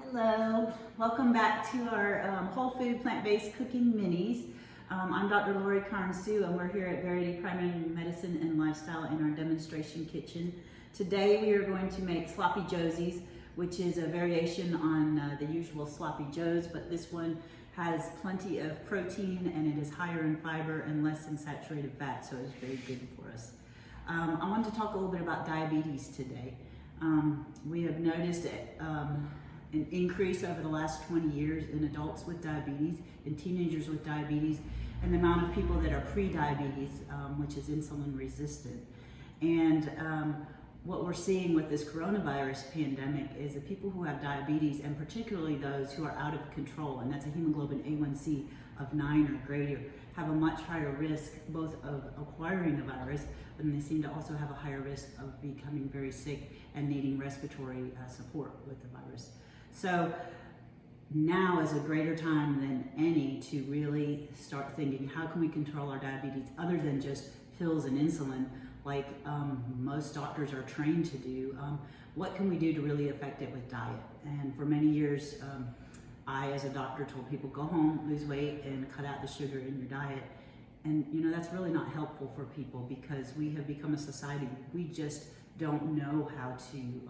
Hello, welcome back to our whole food plant-based cooking minis. I'm Dr. Lori Carnsew and we're here at Verity Primary Medicine and Lifestyle in our demonstration kitchen. Today we are going to make sloppy Josies, which is a variation on the usual sloppy joes, but this one has plenty of protein and it is higher in fiber and less in saturated fat, so it's very good for us. I want to talk a little bit about diabetes today. We have noticed an increase over the last 20 years in adults with diabetes, in teenagers with diabetes, and the amount of people that are pre-diabetes, which is insulin resistant. And what we're seeing with this coronavirus pandemic is that people who have diabetes, and particularly those who are out of control, and that's a hemoglobin A1C of 9 or greater, have a much higher risk both of acquiring the virus, but they seem to also have a higher risk of becoming very sick and needing respiratory support with the virus. So now is a greater time than any to really start thinking, how can we control our diabetes other than just pills and insulin like most doctors are trained to do? What can we do to really affect it with diet? And for many years, I, as a doctor, told people, go home, lose weight, and cut out the sugar in your diet. And you know, that's really not helpful for people because we have become a society, we just don't know how to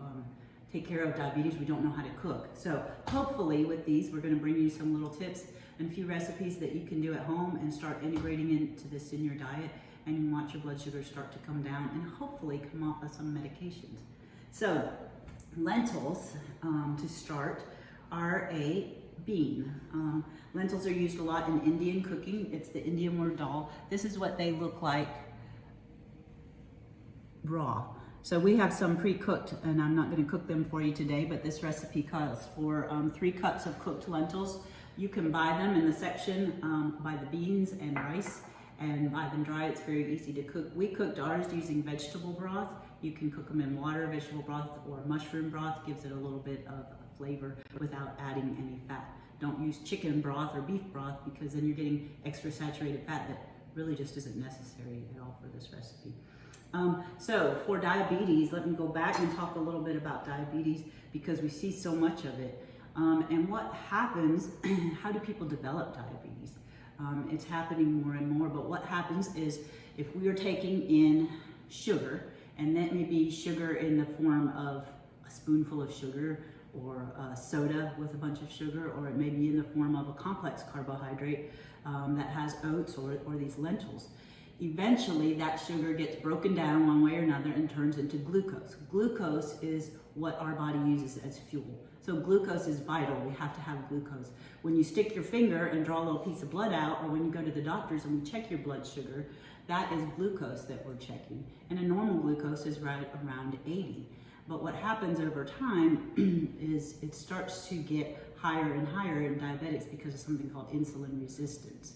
take care of diabetes. We don't know how to cook. So hopefully with these, we're gonna bring you some little tips and a few recipes that you can do at home and start integrating into this in your diet, and you want your blood sugar start to come down and hopefully come off of some medications. So lentils, to start, are a bean. Lentils are used a lot in Indian cooking. It's the Indian word dal. This is what they look like raw. So we have some pre-cooked, and I'm not going to cook them for you today, but this recipe calls for 3 cups of cooked lentils. You can buy them in the section, buy the beans and rice, and buy them dry. It's very easy to cook. We cooked ours using vegetable broth. You can cook them in water, vegetable broth, or mushroom broth. Gives it a little bit of flavor without adding any fat. Don't use chicken broth or beef broth because then you're getting extra saturated fat that really just isn't necessary at all for this recipe. So for diabetes, let me go back and talk a little bit about diabetes because we see so much of it. And what happens, how do people develop diabetes? It's happening more and more, but what happens is if we are taking in sugar, and that may be sugar in the form of a spoonful of sugar or soda with a bunch of sugar, or it may be in the form of a complex carbohydrate that has oats or these lentils. Eventually that sugar gets broken down one way or another and turns into glucose. Glucose is what our body uses as fuel. So glucose is vital. We have to have glucose. When you stick your finger and draw a little piece of blood out, or when you go to the doctors and we check your blood sugar, that is glucose that we're checking. And a normal glucose is right around 80. But what happens over time is it starts to get higher and higher in diabetics because of something called insulin resistance.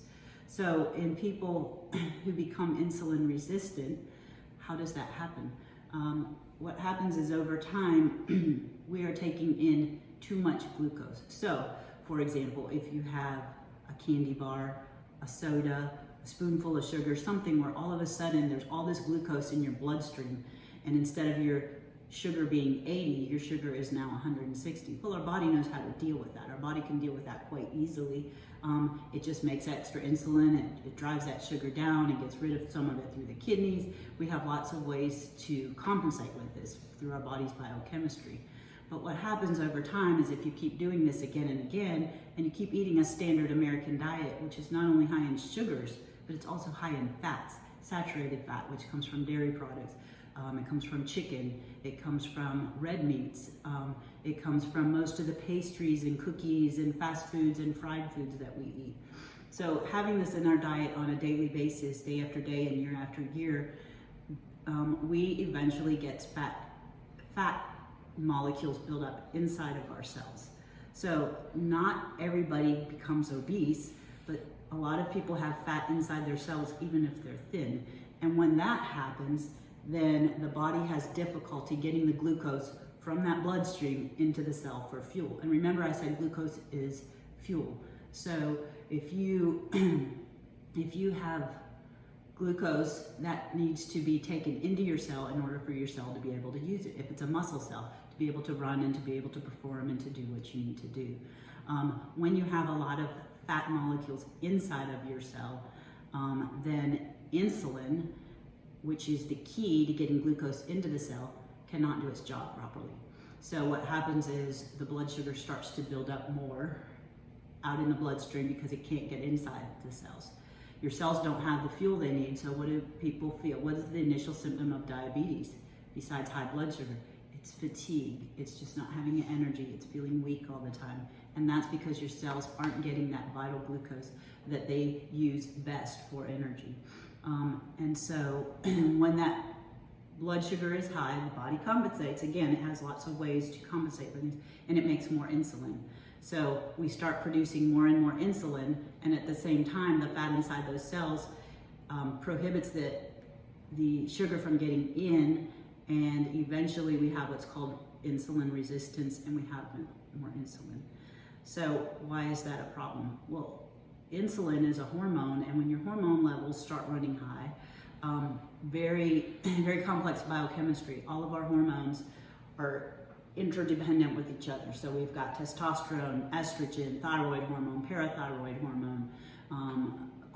So in people who become insulin resistant, how does that happen? What happens is over time, we are taking in too much glucose. So for example, if you have a candy bar, a soda, a spoonful of sugar, something where all of a sudden there's all this glucose in your bloodstream, and instead of your sugar being 80, your sugar is now 160. Well, our body knows how to deal with that. Our body can deal with that quite easily. It just makes extra insulin, it drives that sugar down, it gets rid of some of it through the kidneys. We have lots of ways to compensate with this through our body's biochemistry. But what happens over time is if you keep doing this again and again, and you keep eating a standard American diet, which is not only high in sugars, but it's also high in fats, saturated fat, which comes from dairy products. It comes from chicken, it comes from red meats, it comes from most of the pastries and cookies and fast foods and fried foods that we eat. So having this in our diet on a daily basis, day after day and year after year, we eventually get fat molecules build up inside of our cells. So not everybody becomes obese, but a lot of people have fat inside their cells even if they're thin. And when that happens, then the body has difficulty getting the glucose from that bloodstream into the cell for fuel. And remember I said glucose is fuel. So if you have glucose that needs to be taken into your cell in order for your cell to be able to use it. If it's a muscle cell, to be able to run and to be able to perform and to do what you need to do. When you have a lot of fat molecules inside of your cell, then insulin, which is the key to getting glucose into the cell, cannot do its job properly. So what happens is the blood sugar starts to build up more out in the bloodstream because it can't get inside the cells. Your cells don't have the fuel they need, so what do people feel? What is the initial symptom of diabetes besides high blood sugar? It's fatigue. It's just not having energy. It's feeling weak all the time. And that's because your cells aren't getting that vital glucose that they use best for energy. And so when that blood sugar is high, the body compensates. Again, it has lots of ways to compensate for things, and it makes more insulin. So we start producing more and more insulin, and at the same time, the fat inside those cells prohibits the sugar from getting in, and eventually we have what's called insulin resistance, and we have more insulin. So why is that a problem? Well, insulin is a hormone, and when your hormone levels start running high, very, very complex biochemistry. All of our hormones are interdependent with each other. So we've got testosterone, estrogen, thyroid hormone, parathyroid hormone,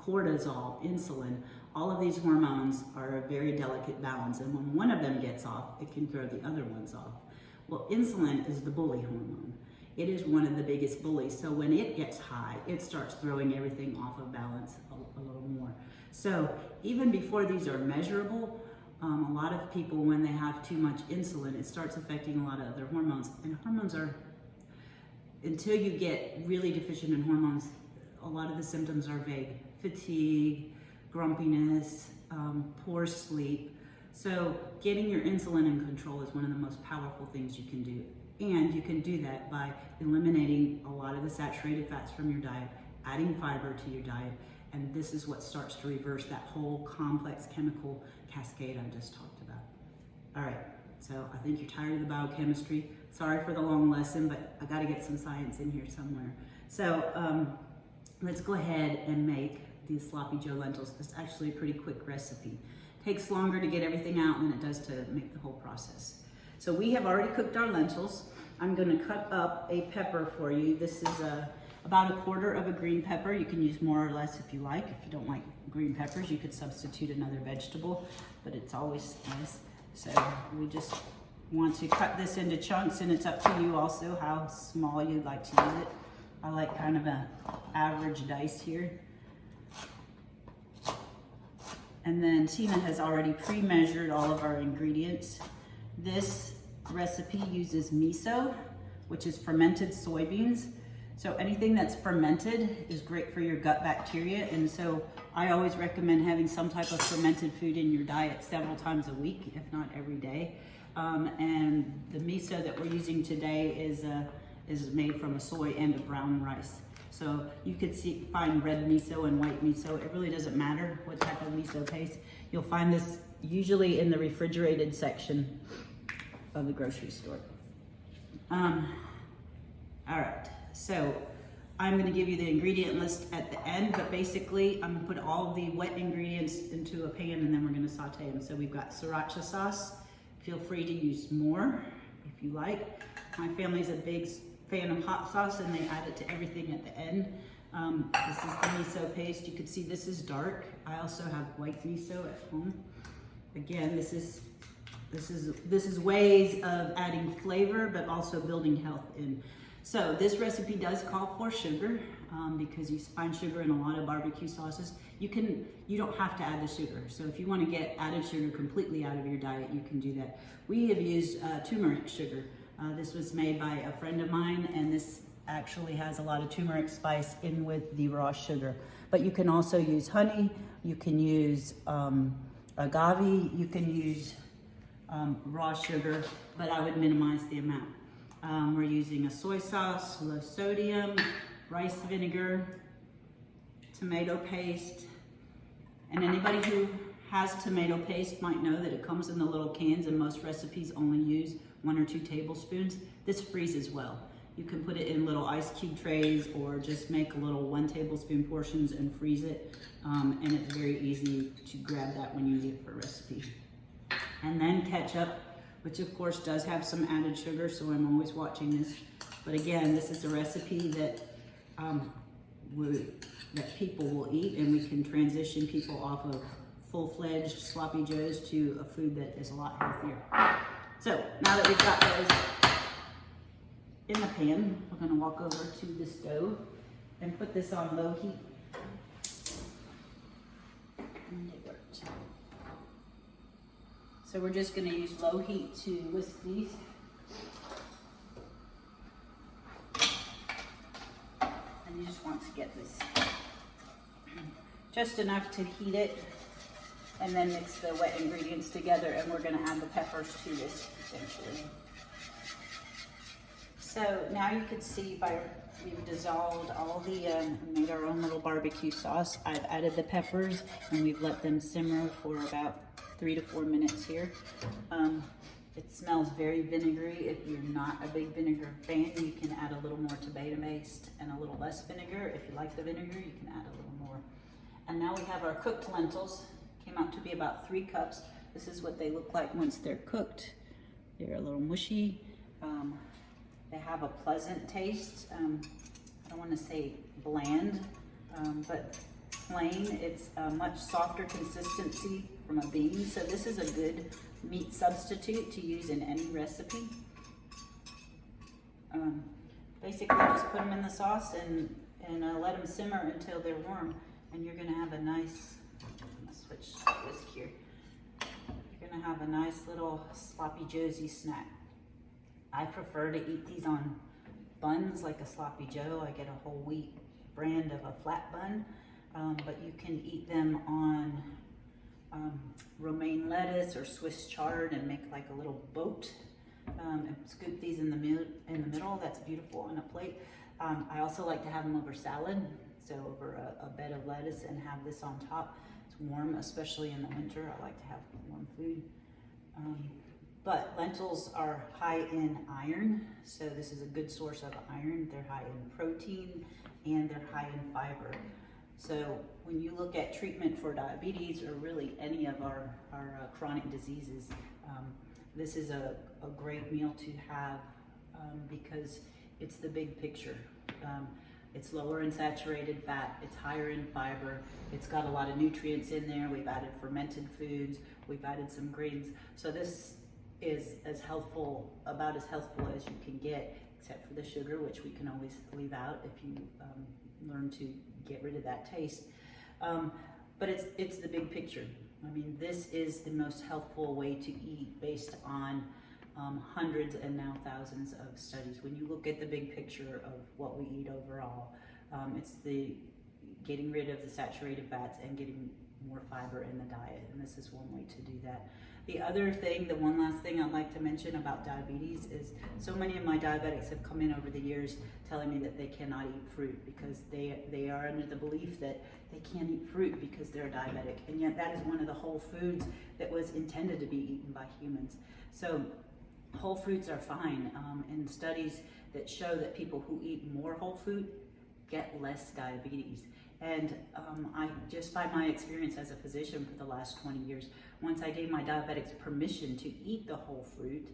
cortisol, insulin. All of these hormones are a very delicate balance, and when one of them gets off, it can throw the other ones off. Well, insulin is the bully hormone. It is one of the biggest bullies. So when it gets high, it starts throwing everything off of balance a little more. So even before these are measurable, a lot of people, when they have too much insulin, it starts affecting a lot of other hormones. And hormones are, until you get really deficient in hormones, a lot of the symptoms are vague. Fatigue, grumpiness, poor sleep. So getting your insulin in control is one of the most powerful things you can do. And you can do that by eliminating a lot of the saturated fats from your diet, adding fiber to your diet, and this is what starts to reverse that whole complex chemical cascade I just talked about. All right, so I think you're tired of the biochemistry. Sorry for the long lesson, but I gotta get some science in here somewhere. So let's go ahead and make these sloppy Joe lentils. It's actually a pretty quick recipe. Takes longer to get everything out than it does to make the whole process. So we have already cooked our lentils. I'm gonna cut up a pepper for you. This is about 1/4 of a green pepper. You can use more or less if you like. If you don't like green peppers, you could substitute another vegetable, but it's always nice. So we just want to cut this into chunks, and it's up to you also how small you'd like to use it. I like kind of a average dice here. And then Tina has already pre-measured all of our ingredients. This recipe uses miso, which is fermented soybeans. So anything that's fermented is great for your gut bacteria. And so I always recommend having some type of fermented food in your diet several times a week, if not every day. And the miso that we're using today is made from a soy and a brown rice. So you could find red miso and white miso. It really doesn't matter what type of miso paste. You'll find this usually in the refrigerated section of the grocery store. All right, so I'm gonna give you the ingredient list at the end, but basically I'm gonna put all the wet ingredients into a pan and then we're gonna saute them. So we've got sriracha sauce. Feel free to use more if you like. My family's a big fan of hot sauce and they add it to everything at the end. This is the miso paste. You can see this is dark. I also have white miso at home. Again, this is ways of adding flavor, but also building health in. So this recipe does call for sugar because you find sugar in a lot of barbecue sauces. You don't have to add the sugar. So if you want to get added sugar completely out of your diet, you can do that. We have used turmeric sugar. This was made by a friend of mine, and this actually has a lot of turmeric spice in with the raw sugar. But you can also use honey, you can use agave, you can use raw sugar, but I would minimize the amount. We're using a soy sauce, low sodium, rice vinegar, tomato paste, and anybody who has tomato paste might know that it comes in the little cans and most recipes only use 1 or 2 tablespoons. This freezes well. You can put it in little ice cube trays or just make little 1 tablespoon portions and freeze it. And it's very easy to grab that when you need it for a recipe. And then ketchup, which of course does have some added sugar, so I'm always watching this. But again, this is a recipe that that people will eat, and we can transition people off of full-fledged sloppy joes to a food that is a lot healthier. So now that we've got those in the pan, we're going to walk over to the stove and put this on low heat. And it worked. So we're just going to use low heat to whisk these. And you just want to get this just enough to heat it, and then mix the wet ingredients together, and we're going to add the peppers to this eventually. So now you can see we've dissolved all the, made our own little barbecue sauce. I've added the peppers, and we've let them simmer for about 3 to 4 minutes here. It smells very vinegary. If you're not a big vinegar fan, you can add a little more tomato paste and a little less vinegar. If you like the vinegar, you can add a little more. And now we have our cooked lentils. Came out to be about 3 cups. This is what they look like once they're cooked. They're a little mushy. They have a pleasant taste. I don't want to say bland, but plain. It's a much softer consistency from a bean. So this is a good meat substitute to use in any recipe. Basically just put them in the sauce and let them simmer until they're warm, and you're going to have a nice, I'm going to switch the whisk here. You're going to have a nice little sloppy Josie snack. I prefer to eat these on buns like a sloppy joe. I get a whole wheat brand of a flat bun, but you can eat them on romaine lettuce or Swiss chard and make like a little boat, and scoop these in the middle. That's beautiful on a plate. I also like to have them over salad, so over a bed of lettuce, and have this on top. It's warm, especially in the winter. I like to have warm food. But lentils are high in iron, so this is a good source of iron. They're high in protein, and they're high in fiber. So when you look at treatment for diabetes, or really any of our chronic diseases, this is a great meal to have, because it's the big picture. It's lower in saturated fat, it's higher in fiber, it's got a lot of nutrients in there. We've added fermented foods, we've added some grains. So this is about as healthful as you can get, except for the sugar, which we can always leave out if you learn to get rid of that taste. But it's the big picture. I mean, this is the most healthful way to eat based on hundreds and now thousands of studies. When you look at the big picture of what we eat overall, it's the getting rid of the saturated fats and getting more fiber in the diet, and this is one way to do that. The other thing, the one last thing I'd like to mention about diabetes is so many of my diabetics have come in over the years telling me that they cannot eat fruit because they are under the belief that they can't eat fruit because they're diabetic, and yet that is one of the whole foods that was intended to be eaten by humans. So whole fruits are fine, and studies that show that people who eat more whole food get less diabetes. And I, just by my experience as a physician for the last 20 years, once I gave my diabetics permission to eat the whole fruit,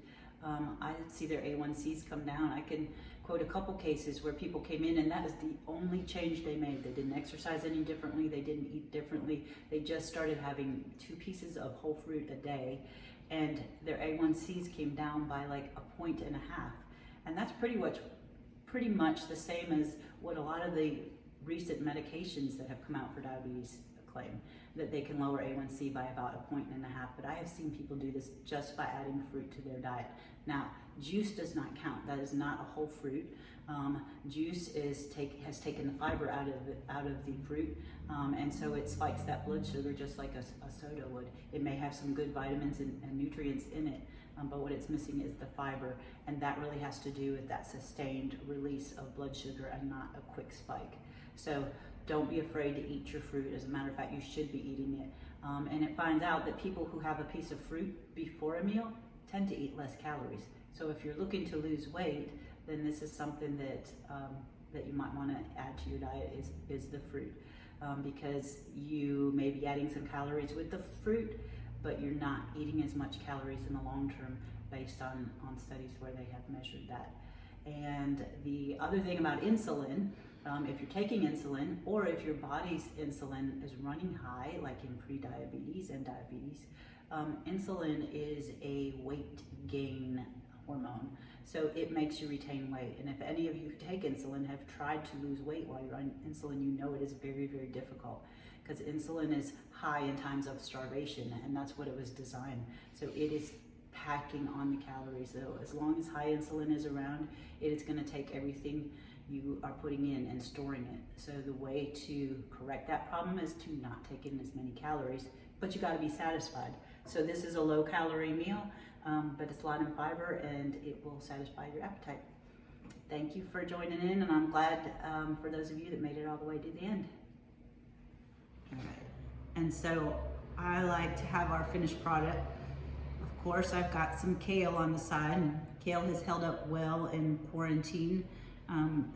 I see their A1Cs come down. I can quote a couple cases where people came in and that was the only change they made. They didn't exercise any differently, they didn't eat differently, they just started having 2 pieces of whole fruit a day, and their A1Cs came down by like 1.5 points. And that's pretty much the same as what a lot of the recent medications that have come out for diabetes claim, that they can lower A1C by about 1.5 points. But I have seen people do this just by adding fruit to their diet. Now, juice does not count. That is not a whole fruit. Juice has taken the fiber out of the fruit, and so it spikes that blood sugar just like a soda would. It may have some good vitamins and nutrients in it, but what it's missing is the fiber, and that really has to do with that sustained release of blood sugar and not a quick spike. So don't be afraid to eat your fruit. As a matter of fact, you should be eating it. And it finds out that people who have a piece of fruit before a meal tend to eat less calories. So if you're looking to lose weight, then this is something that that you might want to add to your diet is the fruit, because you may be adding some calories with the fruit, but you're not eating as much calories in the long term based on studies where they have measured that. And the other thing about insulin, if you're taking insulin or if your body's insulin is running high, like in pre-diabetes and diabetes, insulin is a weight gain hormone. So it makes you retain weight. And if any of you who take insulin have tried to lose weight while you're on insulin, you know it is very, very difficult, because insulin is high in times of starvation, and that's what it was designed. So it is packing on the calories. So as long as high insulin is around, it is going to take everything you are putting in and storing it. So the way to correct that problem is to not take in as many calories, but you got to be satisfied. So this is a low calorie meal, but it's a lot in fiber and it will satisfy your appetite. Thank you for joining in, and I'm glad for those of you that made it all the way to the end. All right. And so I like to have our finished product. Of course, I've got some kale on the side, and kale has held up well in quarantine.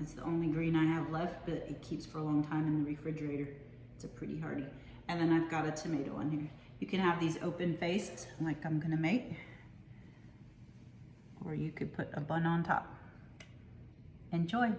It's the only green I have left, but it keeps for a long time in the refrigerator. It's a pretty hardy. And then I've got a tomato on here. You can have these open faced like I'm gonna make, or you could put a bun on top. Enjoy.